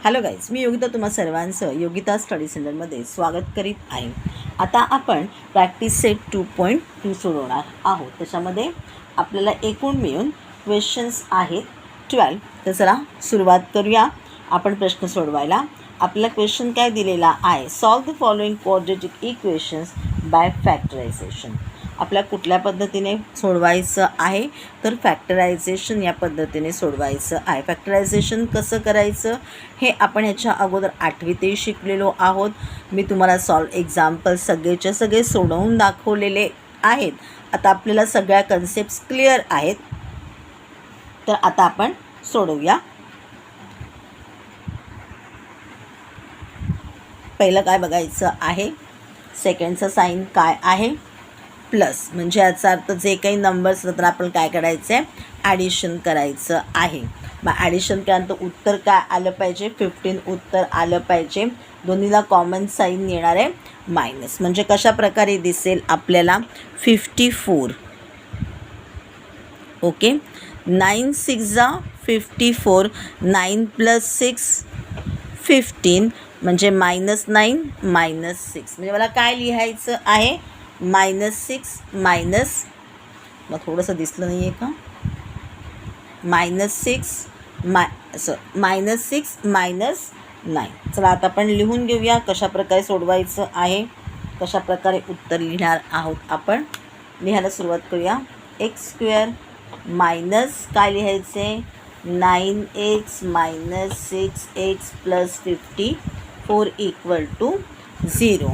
Hello guys, मी योगिता तुम्हा सर्वांचं Yogita study सेंटरमध्ये स्वागत करीत आहे. आता आपण प्रॅक्टिस सेट 2.2 सोडवणार आहोत. त्याच्यामध्ये आपल्याला एकूण मिळून क्वेश्चन्स आहेत 12. तर चला सुरुवात करूया आपण प्रश्न सोडवायला. आपला क्वेश्चन काय दिलेला आहे, solve the following quadratic equations by factorisation. आपल्या कुठल्या पद्धतीने सोडवायचं आहे, तर फॅक्टरायझेशन या पद्धतीने सोडवायचं आहे. फॅक्टरायझेशन कसं करायचं हे आपण ह्याच्या अगोदर 8वीतही शिकलेलो आहोत. मी तुम्हाला एक्झाम्पल सगळेच्या सगळे सोडवून दाखवलेले आहेत. आता आपल्याला सगळ्या कन्सेप्ट्स क्लिअर आहेत. तर आता आपण सोडवूया. पहिलं काय बघायचं आहे, सेकंडचं साईन काय आहे, प्लस म्हणजे याचा अर्थ जे काही नंबर्स तर आपण काय करायचं आहे, ॲडिशन करायचं आहे. मग ॲडिशन केल्यानंतर उत्तर काय आलं पाहिजे, 15 उत्तर आलं पाहिजे. दोन्हीला कॉमन साईन येणार आहे मायनस. म्हणजे कशा प्रकारे दिसेल आपल्याला 54. ओके, 9 6 54, 9 + 6 15 म्हणजे -9 -6. म्हणजे मला काय लिहायचं आहे, -6 मायनस, मग थोडंसं दिसलं नाही आहे का, -6 -9. चला आता आपण लिहून घेऊया कशा प्रकारे सोडवायचं आहे, कशा प्रकारे उत्तर लिहिणार आहोत. आपण लिहायला सुरुवात करूया. x² मायनस काय लिहायचे, 9x - 6x + 54 = 0.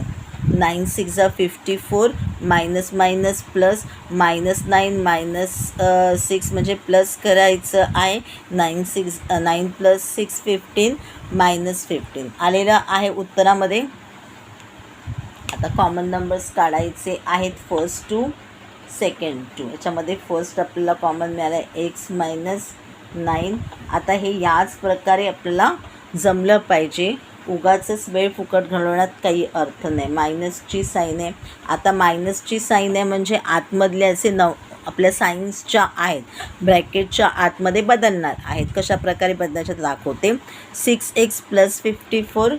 9 6 54, minus minus plus, -9 -6 म्हणजे प्लस करायचं आहे. 9 + 6 15, -15 आलेलं आहे उत्तरामध्ये. आता कॉमन नंबर्स काढायचे आहेत, फर्स्ट 2 सेकंड 2. याच्यामध्ये फर्स्ट आपल्याला कॉमन मिळालं आहे x - 9. आता हे याच प्रकारे आपल्याला जमलं पाहिजे. उगाचच वेळ फुकट घालवण्यात काही अर्थ नाही. मायनसची साईन आहे. आता मायनसची साईन आहे म्हणजे आतमधले असे आपल्या साईन्सच्या आहेत, ब्रॅकेटच्या आतमध्ये बदलणार आहेत. कशा प्रकारे बदलायचे दाखवते. 6x + 54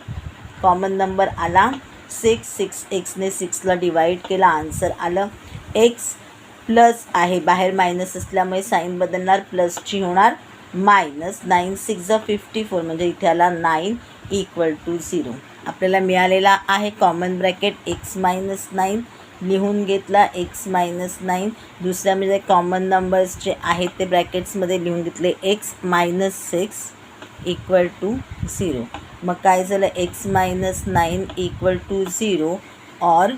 कॉमन नंबर आला 6. 6xने 6ला डिवाईड केला, आन्सर आलं. x प्लस आहे, बाहेर मायनस असल्यामुळे साईन बदलणार, प्लसची होणार मायनस. 9 6 54 म्हणजे इथे आला 9 = 0. आपल्याला मिळालेला आहे कॉमन ब्रॅकेट x - 9 लिहून घेतला, x - 9. दुसऱ्यामध्ये कॉमन नंबर्स जे आहेत ते ब्रॅकेट्समध्ये लिहून घेतले, x - 6 = 0. मग काय झालं, x - 9 = 0 और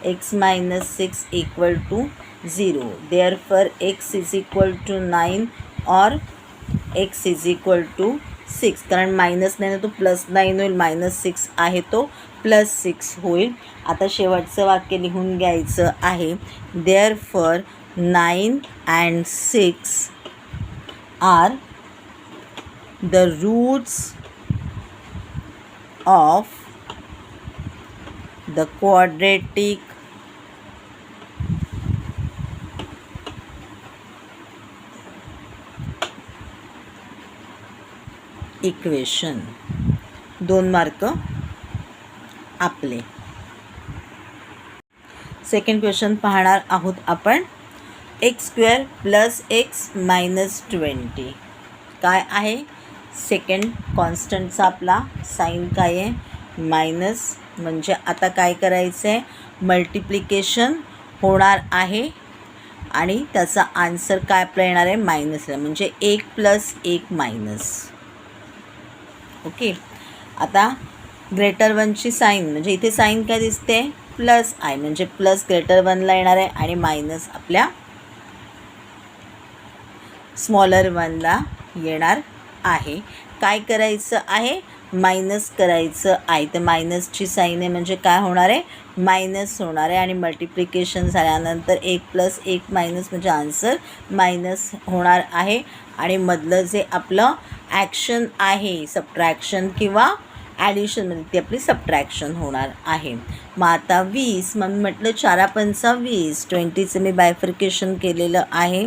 x - 6 = 0. Therefore x = 9 और x = 6. कारण -9 आहे तो +9 होईल, -6 आहे तो +6 होईल. आता शेवटचं वाक्य लिहून घ्यायचं आहे. Therefore 9 and 6 are the roots of the quadratic equation. 2 mark आपले. सेकंड क्वेश्चन पाहणार आहोत आपण. x² + x - 20 काय आहे, सेकंड कॉन्स्टंटचा आपला साईन काय आहे, मायनस. म्हणजे आता काय करायचं आहे, मल्टिप्लिकेशन होणार आहे आणि त्याचा आन्सर काय आपला येणार आहे, मायनस. म्हणजे 1 + 1 मायनस. ओके, आता >1ची साईन म्हणजे इथे साईन काय दिसते, प्लस आहे, म्हणजे प्लस >1ला येणार आहे आणि मायनस आपल्या <1ला येणार आहे. काय करायचं आहे, मायनस करायचं आहे. तर मायनसची साईन आहे म्हणजे काय होणार आहे, मायनस होणार आहे. आणि मल्टिप्लिकेशन झाल्यानंतर 1 + 1 मायनस म्हणजे आन्सर मायनस होणार आहे. आणि मधलं जे आपलं ॲक्शन आहे सबट्रॅक्शन किंवा ॲडिशनमध्ये ती आपली सबट्रॅक्शन होणार आहे. मग आता 20, मग मी म्हटलं 4 × 5 = 20. 20चं मी बायफर्केशन केलेलं आहे.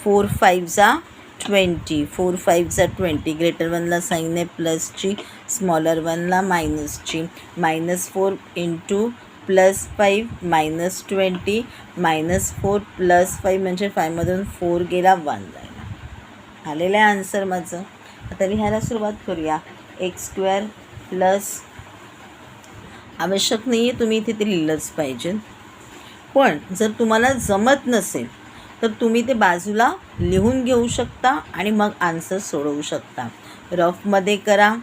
4 × 5 = 20, 4 5 20, ग्रेटर वनला साईन आहे प्लसची, स्मॉलर वनला मायनसची. -4 इंटू +5 -20, -4 +5 म्हणजे 5मधून 4 गेला 1 जायला. आलेलं आहे आन्सर माझं. आता लिहायला सुरुवात करूया. x² प्लस, आवश्यक नाही आहे तुम्ही इथे ते लिहिलंच पाहिजे, पण जर तुम्हाला जमत नसेल तर तुम्ही ते बाजूला लिहून घेऊ शकता आणि मग आन्सर सोडवू शकता. रफमध्ये करा,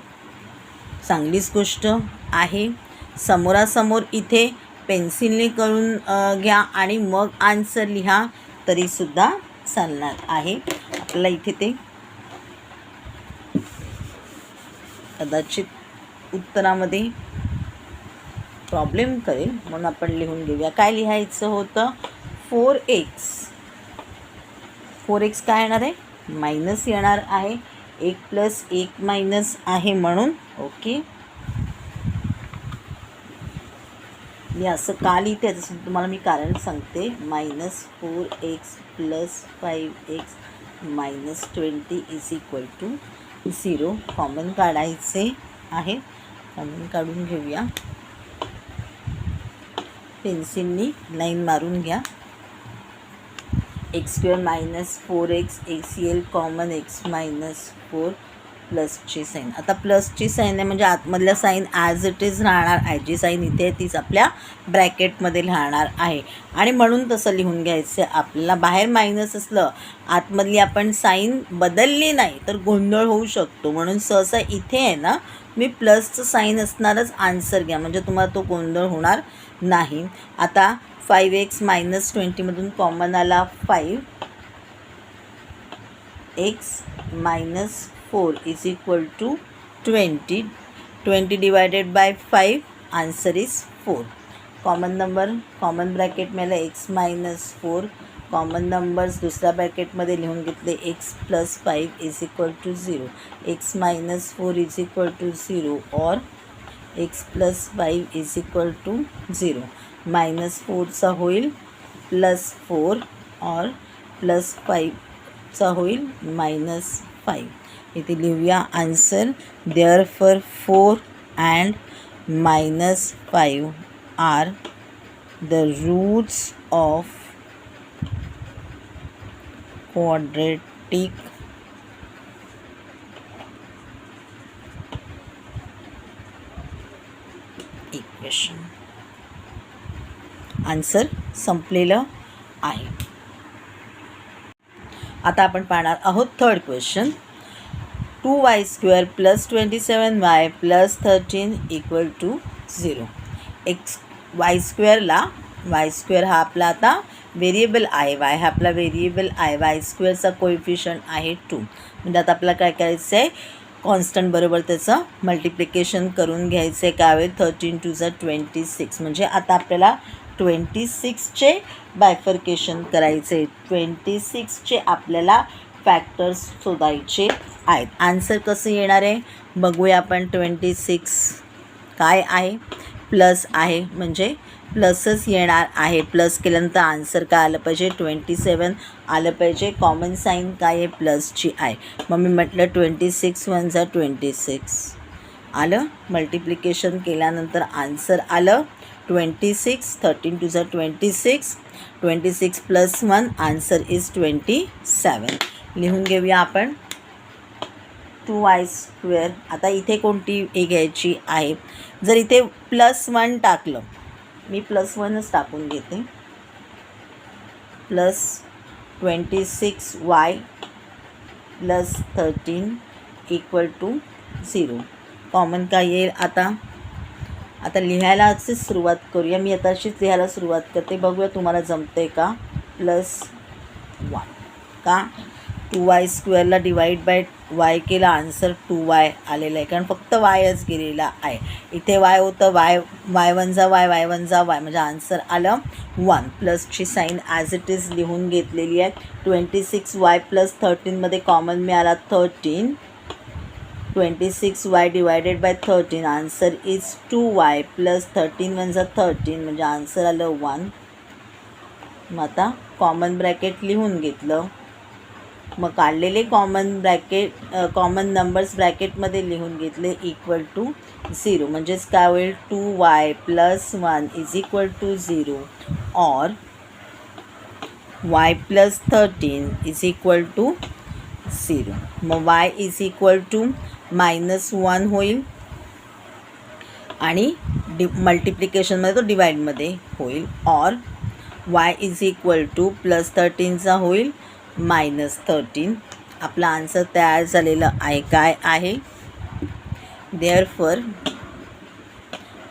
चांगलीच गोष्ट आहे. समोरासमोर इथे पेन्सिलने करून घ्या आणि मग आन्सर लिहा तरीसुद्धा चालणार आहे. आपल्याला इथे ते कदाचित उत्तरामध्ये प्रॉब्लेम करेल म्हणून आपण लिहून घेऊया. काय लिहायचं होतं? 4x काय येणार आहे? मायनस येणार आहे. 1 + 1 मायनस आहे म्हणून ओके. मी असं का लिहिते याचं तुम्हाला मी कारण सांगते. -4x + 5x -20 = 0. कॉमन काढायचे आहे. कॉमन काढून घेऊया. पेन्सिलनी लाईन मारून घ्या. x² - 4x, x येईल कॉमन, x - 4 प्लसची साईन. आता प्लसची साईन आहे म्हणजे आतमधल्या साईन ॲज इट इज राहणार आहे. जी साईन इथे आहे तीच आपल्या ब्रॅकेटमध्ये राहणार आहे आणि म्हणून तसं लिहून घ्यायचं आहे आपल्याला. बाहेर मायनस असलं, आतमधली आपण साईन बदलली नाही तर गोंधळ होऊ शकतो. म्हणून सहसा इथे आहे ना, मी प्लसचं साईन असणारच आन्सर घ्या म्हणजे तुम्हाला तो गोंधळ होणार नाही. आता 5x - 20मधून कॉमन आला 5, x - 4 = 20. 20 divided by 5, answer is 4. Common number, common bracket मिळालं x - 4. कॉमन नंबर्स दुसऱ्या ब्रॅकेटमध्ये लिहून घेतले. x + 5 = 0. x - 4 = 0 और x + 5 = 0. -4चा होईल +4 और +5चा होईल -5. इथे लिहूया answer. Therefore 4 and -5 are the roots of quadratic equation. Answer संपलेलं आहे. आता आपण पाहणार आहोत third question. 2y² + 27y + 13 = 0. y²ला, y² हा आपला आता व्हेरिएबल आहे, y हा आपला व्हेरिएबल आहे. y²चा कोएफिशियंट आहे 2. म्हणजे आता आपल्याला काय करायचं आहे? कॉन्स्टंट बरोबर त्याचं मल्टिप्लिकेशन करून घ्यायचं आहे. काय होईल? 13 × 2 = 26. म्हणजे आता आपल्याला 26चे बायफर्केशन करायचे. 26चे आपल्याला फॅक्टर्स शोधायचे आहेत. आन्सर कसं येणार आहे बघूया आपण. 26 काय आहे? प्लस आहे म्हणजे प्लसच येणार आहे. प्लस केल्यानंतर आन्सर काय आलं पाहिजे? 27 आलं पाहिजे. कॉमन साईन काय आहे? प्लसची आहे. मग मी म्हटलं 26 × 1 = 26 आलं. मल्टिप्लिकेशन केल्यानंतर आन्सर आलं 26. 13 × 2 = 26. 26 + 1 आन्सर इज 27. लिहून घेऊया आपण. 2y². आता इथे कोणती हे घ्यायची आहे? जर इथे +1 टाकलं, मी +1च टाकून घेते. +26y + 13 = 0. कॉमन काय येईल? आता लिहायलाच सुरुवात करूया. मी आता अशीच लिहायला सुरुवात करते. बघूया तुम्हाला जमते का. +1 का? 2y² डिवाइड बाय y केला, आन्सर 2y आलेला आहे कारण फक्त yच गेलेला आहे. इथे y होतं, y1 = y, y1 = y म्हणजे आन्सर आलं 1. प्लसची साईन ॲज इट इज लिहून घेतलेली आहे. 26y + 13मध्ये कॉमन मिळाला 13. 26y divided by 13 answer is 2y + 13 × 1 = 13 म्हणजे आन्सर आलं 1. मग आता कॉमन ब्रॅकेट लिहून घेतलं. मग काढलेले कॉमन नंबर्स ब्रॅकेटमध्ये लिहून घेतले इक्वल टू 0. म्हणजेच काय होईल 2y + 1 = 0 और y + 13 = 0. मग y -1 होईल आणि मल्टिप्लिकेशनमध्ये तो डिवाइडमध्ये होईल और y +13चा होईल -13. आपला आन्सर तयार झालेलं आहे. काय आहे? देअरफॉर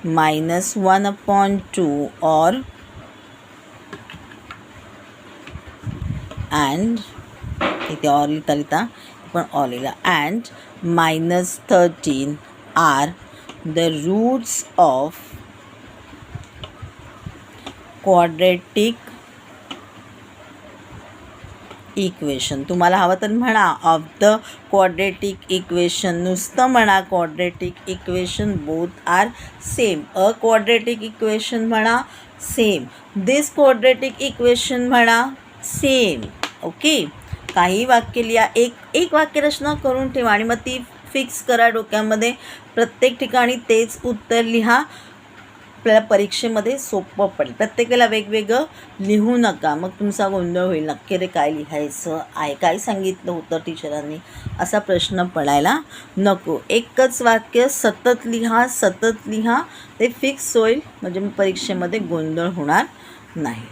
-1/2 और अँड इथे ऑर लिहिता पण ऑर लिहिला and -13 are the roots of quadratic equation. तुम्हाला हवं तर म्हणा ऑफ द क्वाड्रॅटिक इक्वेशन, नुसतं म्हणा quadratic equation both are same. A quadratic equation म्हणा सेम, दिस क्वाड्रॅटिक इक्वेशन म्हणा सेम. ओके, काही वाक्य लिहा, एक वाक्यरचना करून ठेवा आणि मग ती फिक्स करा डोक्यामध्ये. प्रत्येक ठिकाणी तेच उत्तर लिहा, आपल्याला परीक्षेमध्ये सोपं पडेल. प्रत्येकाला वेगवेगळं लिहू नका, मग तुमचा गोंधळ होईल. नक्की रे काय लिहायचं आहे, काय सांगितलं होतं टीचरांनी, असा प्रश्न पडायला नको. एकच वाक्य सतत लिहा, ते फिक्स होईल. म्हणजे मग परीक्षेमध्ये गोंधळ होणार नाही.